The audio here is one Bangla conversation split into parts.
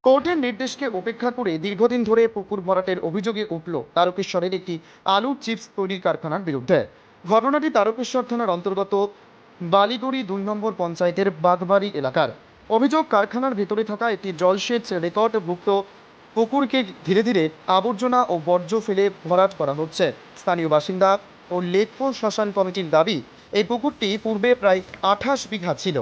কোর্টের নির্দেশকে উপেক্ষা করে দীর্ঘদিন ধরে পুকুর ভরাটের অভিযোগে উঠল তারকেশ্বরের একটি আলু চিপস তৈরির কারখানার বিরুদ্ধে। ঘটনাটি তারকেশ্বর থানার অন্তর্গত বালিগুড়ি ২ নম্বর পঞ্চায়েতের বাগবাড়ি এলাকার। অভিযোগ, কারখানার ভেতরে থাকা একটি জলসেচ রেকর্ডভুক্ত পুকুরকে ধীরে ধীরে আবর্জনা ও বর্জ্য ফেলে ভরাট করা হচ্ছে। স্থানীয় বাসিন্দা ও লেকপুর শ্মশান কমিটির দাবি, এই পুকুরটি পূর্বে প্রায় ২৮ বিঘা ছিল,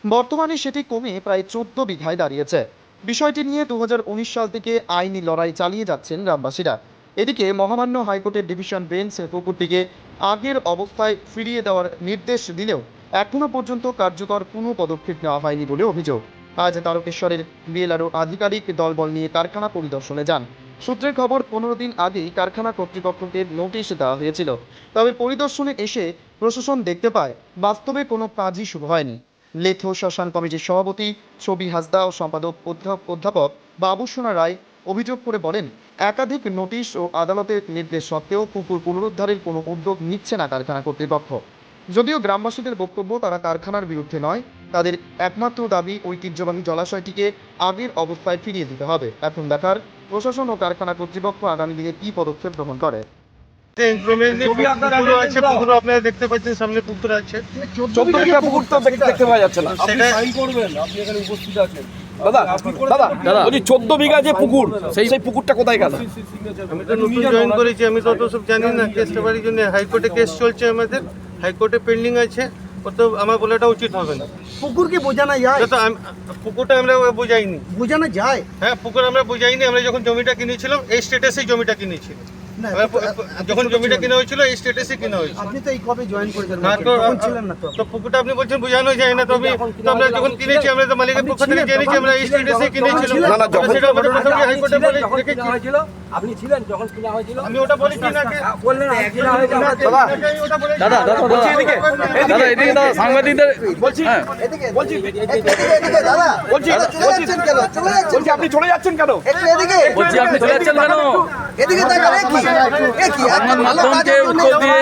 বর্তমানে সেটি কমে প্রায় ১৪ বিঘায় দাঁড়িয়েছে। বিষয়টি নিয়ে ২০১৯ সাল থেকে আইনি লড়াই চালিয়ে যাচ্ছেন গ্রামবাসীরা। এদিকে মহামান্য হাইকোর্টের ডিভিশন বেঞ্চ পুকুরটিকে আগের অবস্থায় ফিরিয়ে দেওয়ার নির্দেশ দিলেও এখনও পর্যন্ত কার্যকর কোনো পদক্ষেপ নেওয়া হয়নি বলে অভিযোগ। আজ তারকেশ্বরের বিএলআরও আধিকারিক দলবল নিয়ে কারখানা পরিদর্শনে যান। সূত্রের খবর, ১৫ দিন আগেই কারখানা কর্তৃপক্ষকে নোটিশ দেওয়া হয়েছিল, তবে পরিদর্শনে এসে প্রশাসন দেখতে পায় বাস্তবে কোনো কাজই শুরু হয়নি। লেথো শ্মশান কমিটির সভাপতি ছবি হাসদা ও সম্পাদক অধ্যাপক বাবুসোনা রায় অভিযোগ করে বলেন, একাধিক নোটিশ ও আদালতের নির্দেশ সত্ত্বেও পুকুর পুনরুদ্ধারের কোনো উদ্যোগ নিচ্ছে না কারখানা কর্তৃপক্ষ। যদিও গ্রামবাসীদের বক্তব্য, তারা কারখানার বিরুদ্ধে নয়, তাদের একমাত্র দাবি ঐতিহ্যবাহী জলাশয়টিকে আগের অবস্থায় ফিরিয়ে দিতে হবে। এখন দেখার প্রশাসন ও কারখানা কর্তৃপক্ষ আগামী দিনে কি পদক্ষেপ গ্রহণ করে। আপনারা দেখতে পাচ্ছেন সামনে পুকুর আছে, 14 বিঘা পুকুর তো দেখতে পাওয়া যাচ্ছে না। সেটা দাদা বলছি 14 বিঘা যে পুকুর, সেই পুকুরটা কোথায় গেল? আমি তো নতুন জয়েন করেছি, আমি তো অত সব জানি না। কেসটা বাড়ির জন্য হাইকোর্টে কেস চলছে, আমাদের হাইকোর্টে পেন্ডিং আছে, তো আমার বলাটা উচিত হবে না। পুকুরকে বোঝানো যায়? তো পুকুরটা আমরা বোঝাইনি। বোঝানো যায়? হ্যাঁ, পুকুর আমরা বোঝাইনি। আমরা যখন জমিটা কিনেছিলাম এই স্ট্যাটাসেই জমিটা কিনেছিলাম। না, যখন জমিটা কেনা হয়েছিল এই স্ট্যাটাসে কেনা হয়েছিল। আপনি তো এই কবে জয়েন করেছেন? না, তখন ছিলেন না তো। তো পুকুরটা আপনি বলছেন বোঝানো যায় না, তো আমরা যখন কিনেছি আমরা তো মালিকের পক্ষ থেকে জেনেছি, আমরা এই স্ট্যাটাসে কিনেছিলাম। না, না, যখন সেটা ঘটনা সঙ্গে হাইকোর্টে বলে রেখেছি। আপনি ছিলেন যখন কিনা হয়েছিল? আমি ওটা বলেছি না। বললেন কিনা হয়েছে দাদা এদিকে দাদা, সাংবাদিকদের বলছি, বলছি দাদা, চলে যাচ্ছেন কেন? বলছি আপনি চলে যাচ্ছেন কেন? একটু এদিকে, বলছি আপনি চলে যাচ্ছেন কেন? এদিকে তাকান। কি আপনার মাধ্যমকে উত্তর দিয়ে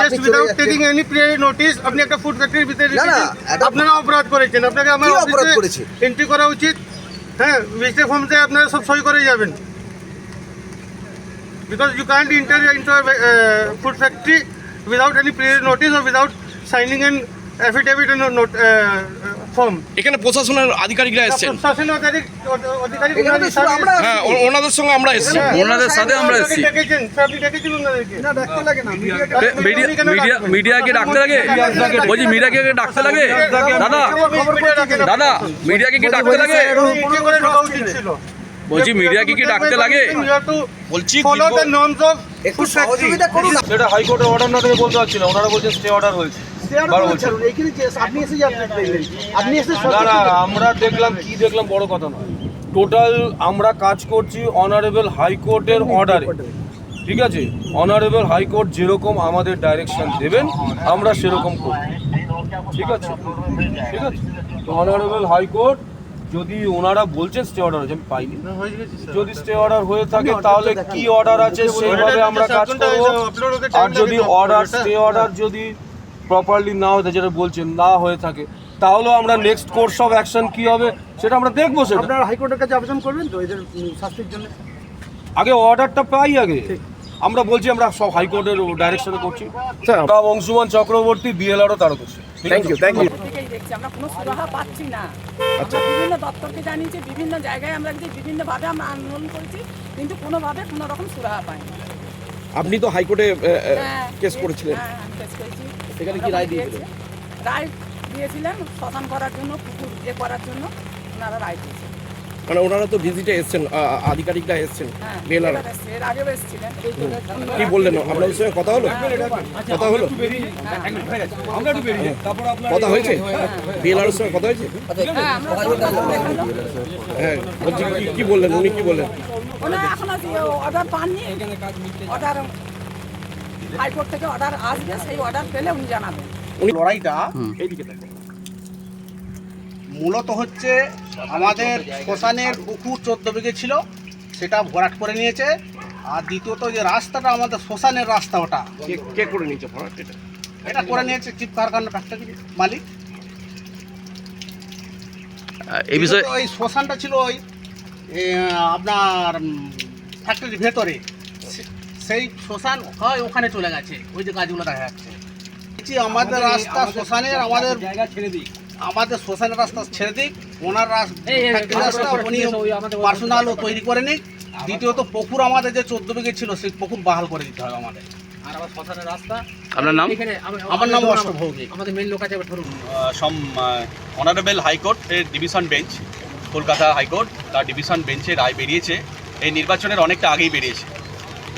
just without taking any prior notice আপনি একটা ফুড ফ্যাক্টরির ভিতরে আপনারা অপরাধ করেছেন। আপনাকে আমার অফিসে এন্ট্রি করা উচিত। হ্যাঁ, ভিজিটর ফর্মে আপনারা সব সই করে যাবেন, because you can't enter into food factory without any prior notice or without signing an affidavit form. এখানে প্রশাসনের আধিকারিকরা এসেছেন। প্রশাসনের অধিকারী হ্যাঁ, ওনাদের সঙ্গে আমরা এসেছি, ওনাদের সাথে আমরা এসেছি। আপনি ডেকেছেন ওনাদেরকে? না, ডাকতে লাগে না। মিডিয়াকে ডাকতে লাগে? বলছি মিডিয়াকে ডাকতে লাগে? দাদা মিডিয়াকে কি ডাকতে লাগে? বলছি মিডিয়াকে কি ডাকতে লাগে? বলছি একটু সহযোগিতা করুন। সেটা হাইকোর্টের অর্ডার না থেকে বলতে পারছি না। ওনারা বলছেন স্টে অর্ডার হয়েছে। এইখানে যে আপনি এসে যাবেন, আপনি এসে না না, আমরা দেখলাম কি দেখলাম বড় কথা নয়। টোটাল আমরা কাজ করছি অনারেবল হাইকোর্টের অর্ডারে, ঠিক আছে? অনারেবল হাইকোর্ট যেরকম আমাদের ডাইরেকশন দেবেন আমরা সেরকম করব, ঠিক আছে? ঠিক আছে, তো অনারেবল হাইকোর্ট যদি ওনারা বলছেন স্টে অর্ডার আছে, আমি পাইনি। যদি স্টে অর্ডার হয়ে থাকে তাহলে কি অর্ডার আছে সেইভাবে আমরা কাজ করব। আর যদি অর্ডার স্টে অর্ডার যদি প্রপারলি না হয়ে থাকে, যেটা বলছেন না হয়ে থাকে, তাহলে আমরা নেক্সট কোর্স অফ অ্যাকশন কি হবে সেটা আমরা দেখবো। সেটা আপনারা হাইকোর্টের কাছে আবেদন করবেন তো এদের শাস্তির জন্য? আগে অর্ডারটা পাই আগে। আমরা বলছি আমরা সব হাইকোর্টের ডাইরেকশনে করছি। Anshuman Chakraborty, BLRO Tarakeswar. Thank you. থেকেই দেখছি আমরা কোনো সুরাহা পাচ্ছি না। আমরা বিভিন্ন দপ্তরকে জানিয়েছি, বিভিন্ন জায়গায় আমরা বিভিন্নভাবে আমরা আন্দোলন করেছি, কিন্তু কোনোভাবে কোনো রকম সুরাহা পাইনি। আপনি তো হাইকোর্টে কেস করেছিলেন, হ্যাঁ, আমি কেস করেছি। সেখানে কি রায় দিয়েছিলেন? রায় দিয়েছিলেন শ্মশান করার জন্য, পুকুর করার জন্য ওনারা রায় দিয়েছেন। মানে ওনারা তো ভিজিটে এসেছেন, আধিকারিকরা এসেছেন, হ্যাঁ, বিএলআর এর আগেও এসেছিলেন। কি বললেন? আপনাদের সঙ্গে কথা হলো? কথা হলো? কথা হয়েছে? বিএলআর এর সঙ্গে কথা হয়েছে? হ্যাঁ, বলছি কি বললেন? উনি কি বললেন? ওনারা এখনো অর্ডার পাননি। অর্ডার হাইকোর্ট থেকে অর্ডার আসবে, সেই অর্ডার পেলে উনি জানাবেন। লড়াইটা মূলত হচ্ছে আমাদের শ্মশানের পুকুর 14 বিঘে ছিল, সেটা ভরাট করে নিয়েছে। আর দ্বিতীয়ত যে রাস্তাটা আমাদের শ্মশানের রাস্তা, ওটা কে করে নিয়েছে ভরাট? এটা করে নিয়েছে চিপ কারখানা ফ্যাক্টরি মালিক। এই বিষয়ে দ্বিতীয়ত এই শ্মশানটা ছিল ওই আপনার ফ্যাক্টরির ভেতরে, সেই শ্মশান হয় ওখানে চলে গেছে, ওই যে গাছগুলো দেখা যাচ্ছে। আমাদের রাস্তা শ্মশানের আমাদের শ্মশানের রাস্তা ছেড়ে দিক, ওনার রাস্তা উনি পার্সোনালও তৈরি করে নিক। দ্বিতীয়ত পুকুর আমাদের যে 14 বিঘে ছিল সেই পুকুর বাহাল করে দিতে হবে আমাদের। আপনার নাম? আমার নাম অষ্টভৌমিক। অনারেবল হাইকোর্টের ডিভিশন বেঞ্চ, কলকাতা হাইকোর্ট তার ডিভিশন বেঞ্চে রায় বেরিয়েছে, এই নির্বাচনের অনেকটা আগেই বেরিয়েছে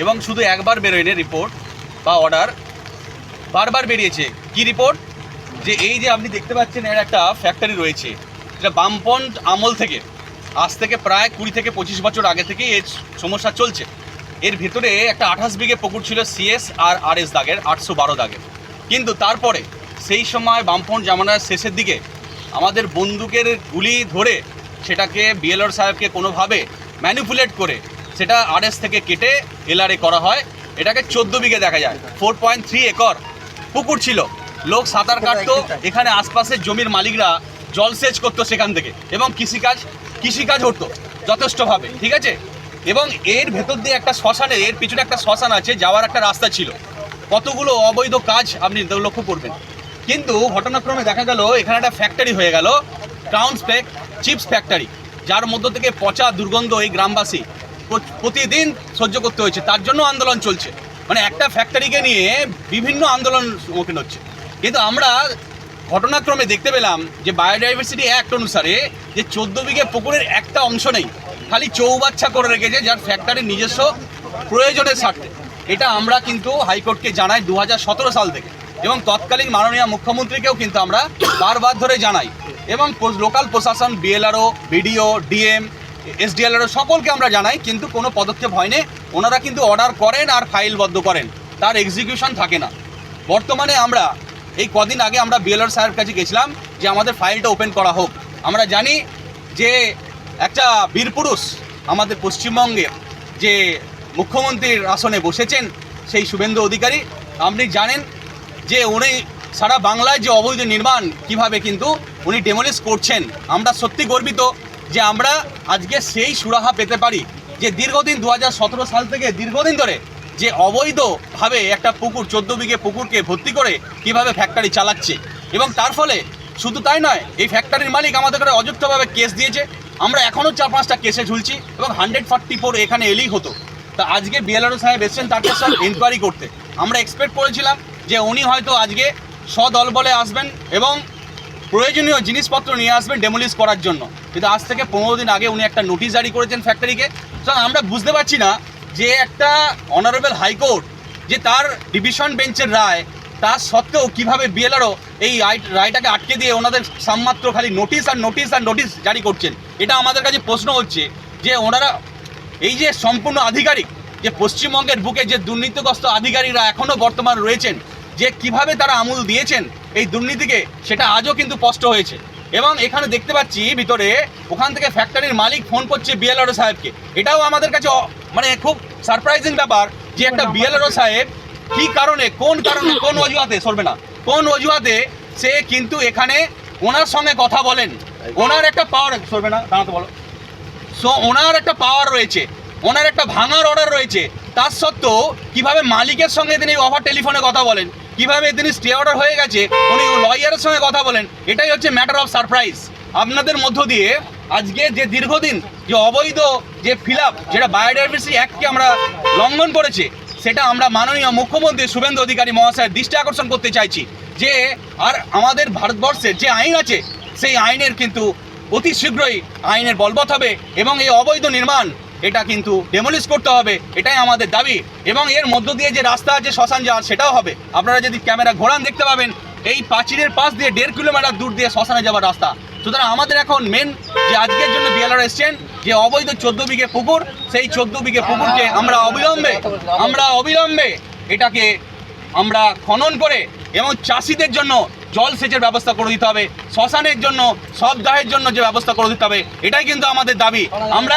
এবং শুধু একবার বেরোয়নি রিপোর্ট বা অর্ডার, বারবার বেরিয়েছে। কি রিপোর্ট? যে এই যে আপনি দেখতে পাচ্ছেন এর একটা ফ্যাক্টরি রয়েছে, যেটা বামপন্থ আমল থেকে, আজ থেকে প্রায় 20 থেকে 25 বছর আগে থেকেই এর সমস্যা চলছে। এর ভিতরে একটা 28 বিঘে পুকুর ছিল সিএস আর আরএস দাগের, 812 দাগের। কিন্তু তারপরে সেই সময় বামপন্থ জামানার শেষের দিকে আমাদের বন্দুকের গুলি ধরে সেটাকে বিএলআর সাহেবকে কোনোভাবে ম্যানিপুলেট করে সেটা আরএস থেকে কেটে এলআরএ করা হয়। এটাকে 14 বিঘে দেখা যায়, 4.3 একর পুকুর ছিল। লোক সাঁতার কাটতো, এখানে আশপাশের জমির মালিকরা জলসেচ করতো সেখান থেকে, এবং কৃষিকাজ হতো যথেষ্টভাবে, ঠিক আছে। এবং এর ভেতর দিয়ে একটা শ্মশানের, এর পিছনে একটা শ্মশান আছে, যাওয়ার একটা রাস্তা ছিল। কতগুলো অবৈধ কাজ আপনি লক্ষ্য করবেন। কিন্তু ঘটনাক্রমে দেখা গেল এখানে একটা ফ্যাক্টরি হয়ে গেল, ক্রাউন চিপস ফ্যাক্টরি, যার মধ্য থেকে পচা দুর্গন্ধ এই গ্রামবাসী প্রতিদিন সহ্য করতে হয়েছে। তার জন্য আন্দোলন চলছে, মানে একটা ফ্যাক্টরিকে নিয়ে বিভিন্ন আন্দোলন সম্মুখীন হচ্ছে। কিন্তু আমরা ঘটনাক্রমে দেখতে পেলাম যে বায়োডাইভার্সিটি অ্যাক্ট অনুসারে যে 14 বিঘে পুকুরের একটা অংশ নেই, খালি চৌবাচ্চা করে রেখেছে, যার ফ্যাক্টরির নিজস্ব প্রয়োজনের স্বার্থে। এটা আমরা কিন্তু হাইকোর্টকে জানাই 2017 সাল থেকে, এবং তৎকালীন মাননীয় মুখ্যমন্ত্রীকেও কিন্তু আমরা বারবার ধরে জানাই, এবং লোকাল প্রশাসন, বিএলআরও, বিডিও, ডিএম, এসডিএলআরও সকলকে আমরা জানাই, কিন্তু কোনো পদক্ষেপ হয়নি। ওনারা কিন্তু অর্ডার করেন আর ফাইলবদ্ধ করেন, তার এক্সিকিউশন থাকে না। বর্তমানে আমরা এই কদিন আগে আমরা বিএলআর সাহেবের কাছে গেছিলাম যে আমাদের ফাইলটা ওপেন করা হোক। আমরা জানি যে একটা বীরপুরুষ আমাদের পশ্চিমবঙ্গের যে মুখ্যমন্ত্রীর আসনে বসেছেন, সেই শুভেন্দু অধিকারী, আপনি জানেন যে উনি সারা বাংলায় যে অবৈধ নির্মাণ কিভাবে কিন্তু উনি ডেমোলিশ করছেন। আমরা সত্যি গর্বিত যে আমরা আজকে সেই সুরাহা পেতে পারি যে দীর্ঘদিন 2017 সাল থেকে দীর্ঘদিন ধরে যে অবৈধভাবে একটা পুকুর, 14 বিঘে পুকুরকে ভর্তি করে কিভাবে ফ্যাক্টরি চালাচ্ছে। এবং তার ফলে শুধু তাই নয়, এই ফ্যাক্টরির মালিক আমাদের করে অযুক্তভাবে কেস দিয়েছে। আমরা এখনও 4-5টা কেসে ঝুলছি, এবং 144 এখানে এলেই হতো। তা আজকে বিএলআরও সাহেব এসেছেন তার কাছে ইনকোয়ারি করতে। আমরা এক্সপেক্ট করেছিলাম যে উনি হয়তো আজকে সদল বলে আসবেন এবং প্রয়োজনীয় জিনিসপত্র নিয়ে আসবেন ডেমোলিশ করার জন্য। কিন্তু আজ থেকে 15 দিন আগে উনি একটা নোটিশ জারি করেছেন ফ্যাক্টরিকে। সুতরাং আমরা বুঝতে পারছি না যে একটা অনারেবল হাইকোর্ট যে তার ডিভিশন বেঞ্চের রায়, তার সত্ত্বেও কীভাবে বিএলআরও এই রায়টাকে আটকে দিয়ে ওনাদের সামমাত্র খালি নোটিশ আর নোটিশ আর নোটিশ জারি করছেন। এটা আমাদের কাছে প্রশ্ন হচ্ছে যে ওনারা এই যে সম্পূর্ণ আধিকারিক, যে পশ্চিমবঙ্গের বুকে যে দুর্নীতিগ্রস্ত আধিকারিকরা এখনও বর্তমান রয়েছেন, যে কিভাবে তারা আমল দিয়েছেন এই দুর্নীতিকে, সেটা আজও কিন্তু স্পষ্ট হয়েছে। এবং এখানে দেখতে পাচ্ছি ভিতরে ওখান থেকে ফ্যাক্টরির মালিক ফোন করছে বিএলআরও সাহেবকে। এটাও আমাদের কাছে মানে খুব সারপ্রাইজিং ব্যাপার যে একটা বিএলআরও সাহেব কী কারণে, কোন অজুহাতে সরবে না, কোন অজুহাতে সে কিন্তু এখানে ওনার সঙ্গে কথা বলেন। ওনার একটা পাওয়ার সরবে না, দাঁড়াতে বলো। সো ওনার একটা পাওয়ার রয়েছে, ওনার একটা ভাঙার অর্ডার রয়েছে, তার সত্ত্বেও কীভাবে মালিকের সঙ্গে তিনি ওভার টেলিফোনে কথা বলেন, কিভাবে তিনি স্টে অর্ডার হয়ে গেছে উনি লয়ারের সঙ্গে কথা বলেন, এটাই হচ্ছে ম্যাটার অফ সারপ্রাইজ। আপনাদের মধ্য দিয়ে আজকে যে দীর্ঘদিন যে অবৈধ যে ফিল আপ, যেটা বায়োডাইভার্সিটি অ্যাক্টকে আমরা লঙ্ঘন করেছে, সেটা আমরা মাননীয় মুখ্যমন্ত্রী শুভেন্দু অধিকারী মহাশয়ের দৃষ্টি আকর্ষণ করতে চাইছি যে আর আমাদের ভারতবর্ষের যে আইন আছে সেই আইনের কিন্তু অতি শীঘ্রই আইনের বলবৎ হবে, এবং এই অবৈধ নির্মাণ এটা কিন্তু ডেমোলিশ করতে হবে, এটাই আমাদের দাবি। এবং এর মধ্য দিয়ে যে রাস্তা আছে শ্মশান যাওয়ার, সেটাও হবে। আপনারা যদি ক্যামেরা ঘোরান দেখতে পাবেন এই প্রাচীরের পাশ দিয়ে 1.5 কিলোমিটার দূর দিয়ে শ্মশানে যাওয়ার রাস্তা। সুতরাং আমাদের এখন মেন যে আজকের জন্য বিএলআর এসছেন যে অবৈধ 14 বিঘে পুকুর, সেই 14 বিঘে পুকুরকে আমরা অবিলম্বে এটাকে আমরা খনন করে এবং চাষিদের জন্য জলসেচের ব্যবস্থা করে দিতে হবে, শ্মশানের জন্য, সব দাহের জন্য যে ব্যবস্থা করে দিতে হবে, এটাই কিন্তু আমাদের দাবি। আমরা